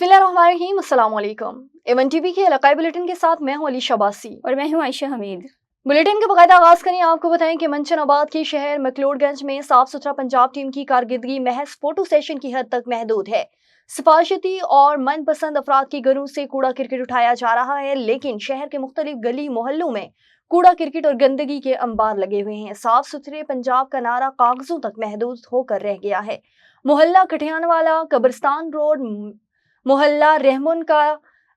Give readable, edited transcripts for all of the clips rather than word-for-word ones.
बिस्मिल्लाहिर्रहमानिर्रहीम, अस्सलाम वालेकुम। एवन टीवी के इलाकाई बुलेटिन के साथ मैं हूं अली शबासी और मैं हूं आयशा हमीद। बुलेटिन के बाकायदा आगाज करें। आपको बताएं कि मंचनाबाद के शहर मकलोडगंज में साफ सुथरा पंजाब टीम की कारकर्दगी महज फोटो सेशन की हद तक महदूद है। सिफारशती और मनपसंद अफराद के घरों से कूड़ा क्रिकेट उठाया जा रहा है, लेकिन शहर के मुख्तलिफ गली मोहल्लों में कूड़ा क्रिकेट और गंदगी के अंबार लगे हुए हैं। साफ सुथरे पंजाब का नारा कागजों तक महदूद होकर रह गया है। मोहल्ला कटियानवाला, कब्रिस्तान रोड, मोहल्ला रहमुन का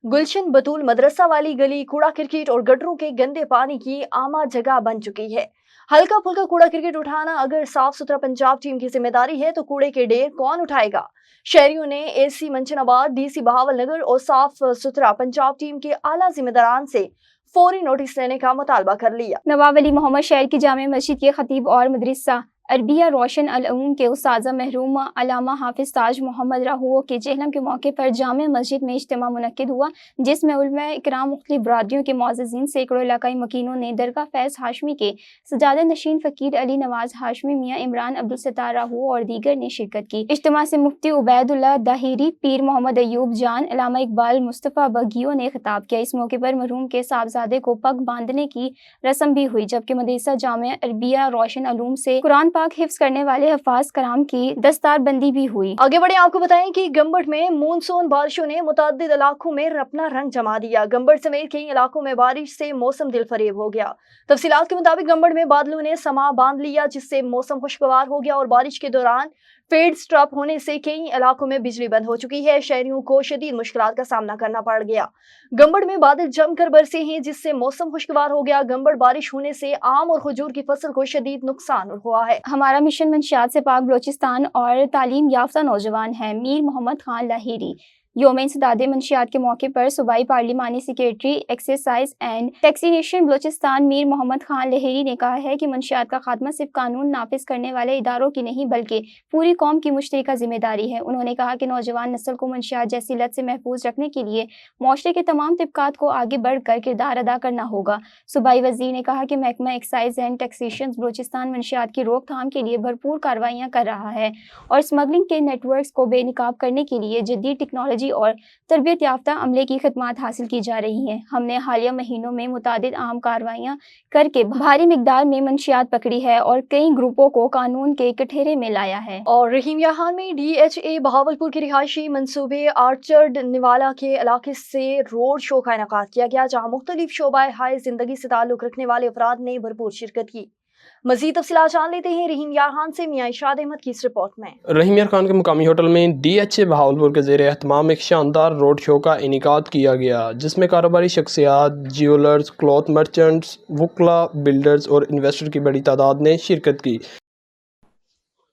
गुलशन बतूल मदरसा वाली गली कूड़ा क्रिकेट और गटरों के गंदे पानी की आमा जगह बन चुकी है। हल्का फुल्का कूड़ा क्रिकेट उठाना अगर साफ सुथरा पंजाब टीम की जिम्मेदारी है तो कूड़े के ढेर कौन उठाएगा? शहरियों ने एसी मंचनाबाद, डीसी बहावल नगर और साफ सुथरा पंजाब टीम के आला जिम्मेदारान से फौरी नोटिस लेने का मुतालबा कर लिया। नवाब अली मोहम्मद शहर की जामे मस्जिद के खतीब और मदरसा अरबिया रोशन अल-उलूम के उस्ताज़ महरूम अल्लामा हाफिज ताज मोहम्मद राहुओ के जहलम के मौके पर जामे मस्जिद में इज्तिमा मुनक्किद हुआ, जिसमें उलमा इकराम मुख्तलिफ बरादरियों के मुअज़्ज़िज़ीन, सैकड़ों इलाकाई मकीनों ने दरगाह फैज़ हाशमी के सजादा नशीन फ़कीर अली नवाज हाशमी, मियाँ इमरान अब्दुल सत्तार राहुओ और दीगर ने शिरकत की। इज्तिमा से मुफ्ती उबैदुल्लाह दाहिरी, पीर मोहम्मद अयूब जान, अल्लामा इकबाल मुस्तफ़ा बगियो ने खिताब किया। इस मौके पर मरहूम के साहबजादे को पग बांधने की रस्म भी हुई, जबकि मदरसा जामिया अरबिया रोशन अल-उलूम से कुरान पाक हिफ्ज करने वाले हफाज कराम की दस्तारबंदी भी हुई। आगे बढ़े, आपको बताएं कि गंबड़ में मानसून बारिशों ने मुतअद्दिद इलाकों में अपना रंग जमा दिया। गंबड़ समेत कई इलाकों में बारिश से मौसम दिलफरेब हो गया। तफसीलात के मुताबिक गंबड़ में बादलों ने समा बांध लिया, जिससे मौसम खुशगवार हो गया और बारिश के दौरान फेड स्टॉप होने से कई इलाकों में बिजली बंद हो चुकी है। शहरियों को शदीद मुश्किलात का सामना करना पड़ गया। गंबड़ में बादल जमकर बरसे हैं, जिससे मौसम खुशगवार हो गया। गंबड़ बारिश होने से आम और खजूर की फसल को शदीद नुकसान हुआ है। हमारा मिशन मंशियात से पाक बलोचिस्तान और तालीम याफ्ता नौजवान है मीर मोहम्मद खान लाहिरी। यौम इंसदाद मंशियात के मौके पर सूबाई पार्लिमानी secretary excise and taxation Balochistan Mir Mohammad Khan Lahiri ने कहा है कि मंशियात का खात्मा सिर्फ कानून नाफिज करने वाले इदारों की नहीं बल्कि पूरी कौम की मुश्तरका जिम्मेदारी है। उन्होंने कहा कि नौजवान नस्ल को मंशियात जैसी लत से महफूज रखने के लिए मुआशरे के तमाम तबकात को आगे बढ़कर किरदार अदा करना होगा। सूबाई वजीर ने कहा कि महकमा एक्साइज एंड टैक्सेशन बलोचिस्तान मंशियात की रोकथाम के लिए भरपूर कार्रवाइयाँ कर रहा है और स्मगलिंग के नेटवर्क को बेनकाब करने के लिए जदीद टेक्नोलॉजी और तरबियत याफ्ता अमले की खिदमत हासिल की जा रही हैं। हमने हालिया महीनों में मुतादिद अहम कार्रवाइयाँ करके भारी मिकदार में मंशियात पकड़ी है और कई ग्रुपों को कानून के कठघरे में लाया है। और रहीम याहान में DHA बहावलपुर के रिहायशी मंसूबे आर्चर्ड निवाला के इलाके से रोड शो का इनेकाद किया गया, जहाँ मुख्तलिफ शोबाए हाय जिंदगी से ताल्लुक रखने वाले अफराद ने भरपूर शिरकत की। मजीद तफसीलात जान लेते हैं रहीम यार खान से मियां इरशाद अहमद की इस रिपोर्ट में। रहीम यार खान के मुकामी होटल में DHA बहावलपुर के ज़ेर एहतमाम एक शानदार रोड शो का इनेकाद किया गया, जिसमें कारोबारी शख्सियात, ज्वेलर्स, क्लॉथ मर्चेंट्स, वकला, बिल्डर्स और इन्वेस्टर की बड़ी तादाद ने शिरकत की।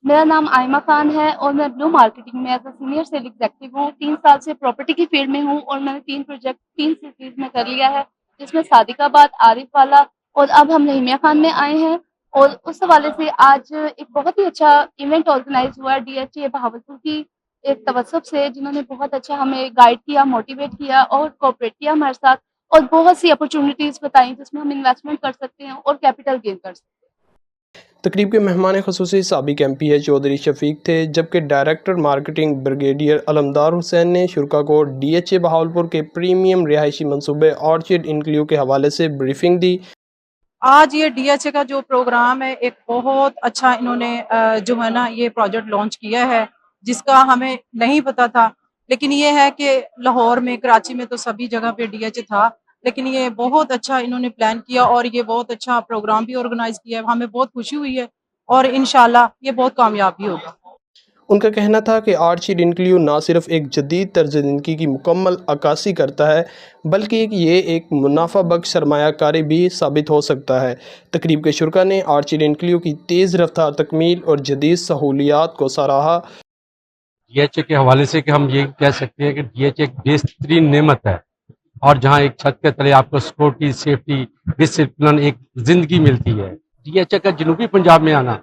मेरा नाम आयमा खान है और मैं ब्लू मार्केटिंग में as a senior sale executive हूँ। 3 साल से प्रॉपर्टी की फील्ड में हूँ और मैंने 3 प्रोजेक्ट 3 सिटीज में कर लिया है, जिसमें सादिकाबाद, आरिफ वाला और अब हम रहीमिया खान में आए हैं। और उस हवाले से आज एक बहुत ही अच्छा इवेंट ऑर्गेनाइज हुआ है DHA बहावलपुर की एक तवज्जुह से, जिन्होंने बहुत अच्छा हमें गाइड किया, मोटिवेट किया और कोऑपरेट किया हमारे साथ और बहुत सी अपॉर्चुनिटीज़ बताई जिसमें हम इन्वेस्टमेंट कर सकते हैं और कैपिटल गेन कर सकते हैं। तकरीब के मेहमान ख़ुसूसी साबिक MP चौधरी शफीक थे, जबकि डायरेक्टर मार्केटिंग ब्रिगेडियर अलमदार हुसैन ने शुरा को DHA बहावलपुर के प्रीमियम रिहायशी मनसूबे ऑर्चिड इनक्लूव के हवाले से ब्रीफिंग दी। आज ये DHA का जो प्रोग्राम है, एक बहुत अच्छा इन्होंने जो है ना ये प्रोजेक्ट लॉन्च किया है, जिसका हमें नहीं पता था, लेकिन ये है कि लाहौर में, कराची में तो सभी जगह पे DHA था, लेकिन ये बहुत अच्छा इन्होंने प्लान किया और ये बहुत अच्छा प्रोग्राम भी ऑर्गेनाइज किया है। हमें बहुत खुशी हुई है और इंशाल्लाह ये बहुत कामयाब भी होगा। उनका कहना था कि ऑर्चिड इनक्लूव ना सिर्फ एक जदीद तर्ज ज़िंदगी की मुकम्मल अक्कासी करता है, बल्कि ये एक मुनाफा बख्श सरमायाकारी भी साबित हो सकता है। तकरीब के शुरका ने ऑर्चिड इनक्लूव की तेज़ रफ्तार तकमील और जदीद सहूलियात को सराहा। DHA के हवाले से कि हम ये कह सकते हैं कि DHA एक बेहतरीन नेमत है और जहाँ एक छत के तले आपको सिक्योरिटी, सेफ्टी, डिसिप्लिन, एक ज़िंदगी मिलती है। DHA का जनूबी पंजाब में आना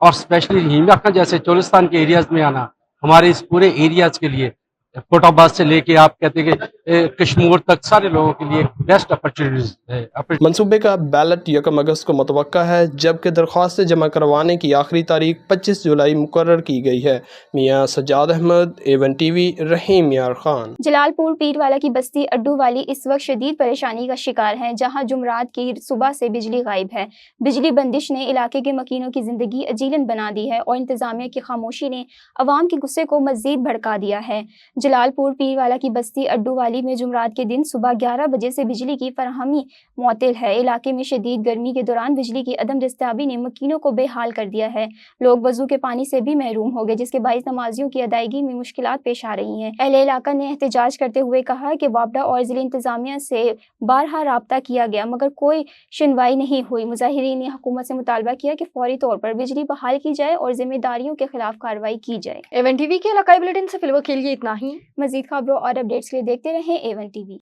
और स्पेशली रहीमिया खान जैसे चोलिस्तान के एरियाज़ में आना हमारे इस पूरे एरियाज़ के लिए कोटाबाद से लेके आप कहते हैं कि कश्मीर तक सारे लोगों के लिए बेस्ट अपॉर्चुनिटीज है। मंसूबे का बैलेट 1 अगस्त को मुतवक्का है, जबकि दरख्वास्तें जमा करवाने की आखिरी तारीख 25 जुलाई मुकर्रर की गई है। मियाँ सज्जाद अहमद, A1 TV, रहीम यार खान। जलालपुर पीरवाला की बस्ती अड्डू वाली इस वक्त शदीद परेशानी का शिकार है, जहां जुमरात की सुबह से बिजली गायब है। बिजली बंदिश ने इलाके के मकीनों की जिंदगी अजीलन बना दी है और इंतजामिया की खामोशी ने अवाम के गुस्से को मजीद भड़का दिया है। जलालपुर पीरवाला की बस्ती अड्डू वाली में जुमरात के दिन सुबह 11 बजे से बिजली की फराहमी मुअत्तल है। इलाके में शदीद गर्मी के दौरान बिजली की अदम दस्तयाबी ने मकीनों को बेहाल कर दिया है। लोग वजू के पानी से भी महरूम हो गए, जिसके बाइस नमाजियों की अदायगी में मुश्किलात पेश आ रही हैं। अहले इलाका ने एहतजाज करते हुए कहा कि वापडा और जिले इंतजामिया से बारहा राब्ता किया गया मगर कोई सुनवाई नहीं हुई। मुजाहिरीन ने हुकूमत से मुतालबा किया कि फौरी तौर पर बिजली बहाल की जाए और जिम्मेदारियों के खिलाफ कार्रवाई की जाए। A1 TV के इलाकाई बुलेटिन से फिलहाल के लिए इतना ही। मजीद खबरों और अपडेट्स के लिए देखते रहें A1 TV।